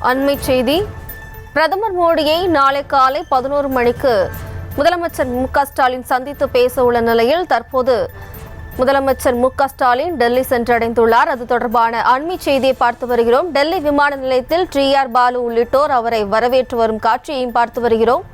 அண்மை செய்தி. பிரதமர் மோடியை நாளை காலை 11 மணிக்கு முதலமைச்சர் மு.க.ஸ்டாலின் சந்தித்து பேச உள்ள நிலையில் தற்போது முதலமைச்சர் மு.க.ஸ்டாலின் டெல்லி சென்றடைந்துள்ளார். அது தொடர்பான அண்மை செய்தியை பார்த்து வருகிறோம். டெல்லி விமான நிலையத்தில் டி.ஆர். பாலு உள்ளிட்டோர் அவரை வரவேற்று வரும் காட்சியையும் பார்த்து வருகிறோம்.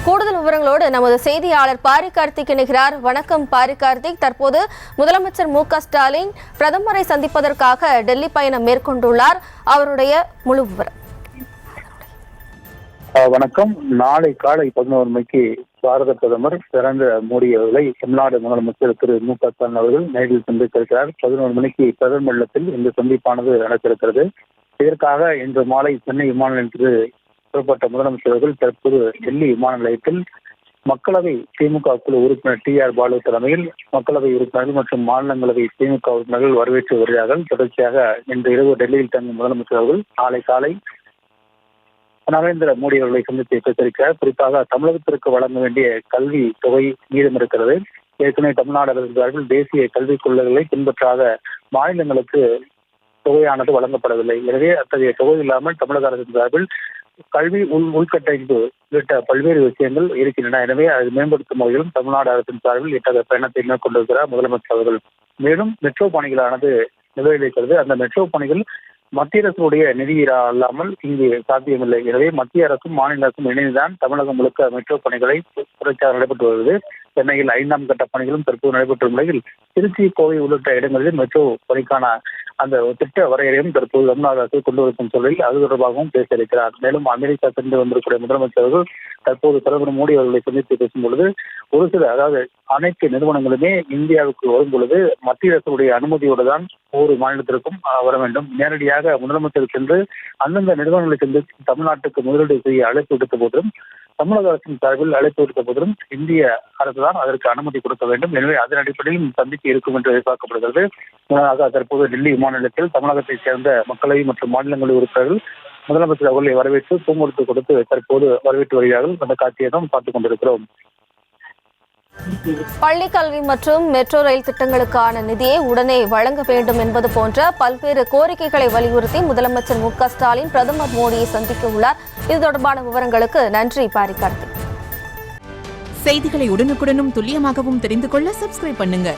கூடுதல் விவரங்களோடு நமது செய்தியாளர் பாரி கார்த்திக் இணைகிறார். வணக்கம் பாரி கார்த்திக். தற்போது முதலமைச்சர் மு.க.ஸ்டாலின் பிரதமரை சந்திப்பதற்காக டெல்லி பயணம் மேற்கொண்டுள்ளார். அவருடைய முழு விவரம். வணக்கம். நாளை காலை 11 மணிக்கு பாரத பிரதமர் நரேந்திர மோடி அவர்களை தமிழ்நாடு முதலமைச்சர் திரு மு.க.ஸ்டாலின் அவர்கள் நேரில் சந்தித்திருக்கிறார். 11 மணிக்கு பிரதமர் இல்லத்தில் இந்த சந்திப்பானது நடக்கிறது. இதற்காக இன்று மாலை சென்னை விமான நிலையத்தில் புறப்பட்ட முதலமைச்சர்கள் தற்போது டெல்லி விமான நிலையத்தில் மக்களவை திமுக குழு உறுப்பினர் டி.ஆர். பாலு தலைமையில் மக்களவை உறுப்பினர்கள் மற்றும் மாநிலங்களவை திமுக உறுப்பினர்கள் வரவேற்று வருகிறார்கள். தொடர்ச்சியாக இன்று இரவு டெல்லியில் தங்கும் முதலமைச்சர் அவர்கள் நாளை காலை நரேந்திர மோடி அவர்களை சந்தித்து பேசியிருக்கிறார். குறிப்பாக தமிழகத்திற்கு வழங்க வேண்டிய கல்வி தொகை மீதம் இருக்கிறது. ஏற்கனவே தமிழ்நாடு அரசு சார்பில் தேசிய கல்விக் கொள்கைகளை பின்பற்றாத மாநிலங்களுக்கு தொகையானது வழங்கப்படவில்லை. எனவே அத்தகைய தொகை இல்லாமல் தமிழக அரசின் சார்பில் கல்வி உள்கட்டமைப்பு உள்ளிட்ட பல்வேறு விஷயங்கள் இருக்கின்றன. எனவே அது மேம்படுத்தும் வகையிலும் தமிழ்நாடு அரசின் சார்பில் இத்தகைய பயணத்தை மேற்கொண்டிருக்கிறார் முதலமைச்சர் அவர்கள். மேலும் மெட்ரோ பணிகளானது நிறைவேறியிருக்கிறது. அந்த மெட்ரோ பணிகள் மத்திய அரசுடைய நிதி அல்லாமல் இங்கு சாத்தியமில்லை. எனவே மத்திய அரசும் மாநில அரசும் இணைந்துதான் தமிழகம் முழுக்க மெட்ரோ பணிகளை தொடர்ச்சியாக நடைபெற்று வருகிறது. சென்னையில் 5ஆம் கட்ட பணிகளும் தற்போது நடைபெற்ற நிலையில் திருச்சி, கோவை உள்ளிட்ட இடங்களில் மெட்ரோ பணிக்கான அந்த திட்ட வரையறையும் தற்போது தமிழ்நாடு அரசு கொண்டு வரும் சொல்லில் அது தொடர்பாகவும் பேசியிருக்கிறார். மேலும் அமெரிக்கா சென்று வந்திருக்கிற முதலமைச்சர்கள் தற்போது பிரதமர் மோடி அவர்களை சந்தித்து பேசும் பொழுது ஒரு சில அதாவது அனைத்து நிறுவனங்களுமே இந்தியாவுக்கு வரும் பொழுது மத்திய அரசுடைய அனுமதியோடு தான் ஒவ்வொரு மாநிலத்திற்கும் வர வேண்டும். நேரடியாக முதலமைச்சர் சென்று அந்தந்த நிறுவனங்களை சென்று தமிழ்நாட்டுக்கு முதலீடு செய்ய அழைப்பு விடுத்த போதிலும் தமிழக அரசின் சார்பில் அழைப்பு விடுத்த போதிலும் இந்திய அரசு தான் அதற்கு அனுமதி கொடுக்க வேண்டும். எனவே அதன் அடிப்படையில் சந்திப்பு இருக்கும் என்று எதிர்பார்க்கப்படுகிறது. முன்னதாக தற்போது டெல்லி விமான நிலையத்தில் தமிழகத்தைச் சேர்ந்த மக்களவை மற்றும் மாநிலங்களவை உறுப்பினர்கள் முதலமைச்சர் அவர்களை வரவேற்று பூங்கொடுத்து கொடுத்து தற்போது வரவேற்று வருகிறார்கள். அந்த காட்சியை தான் பார்த்துக் கொண்டிருக்கிறோம். பள்ளி கல்வி மற்றும் மெட்ரோ ரயில் திட்டங்களுக்கான நிதியை உடனே வழங்க வேண்டும் என்பது போன்ற பல்வேறு கோரிக்கைகளை வலியுறுத்தி முதலமைச்சர் மு.க.ஸ்டாலின் பிரதமர் மோடியை சந்திக்க உள்ளார். இது தொடர்பான விவரங்களுக்கு நன்றி பாரி கார்த்திக். செய்திகளை உடனுக்குடனும் துல்லியமாகவும் தெரிந்து கொள்ள சப்ஸ்கிரைப் பண்ணுங்க.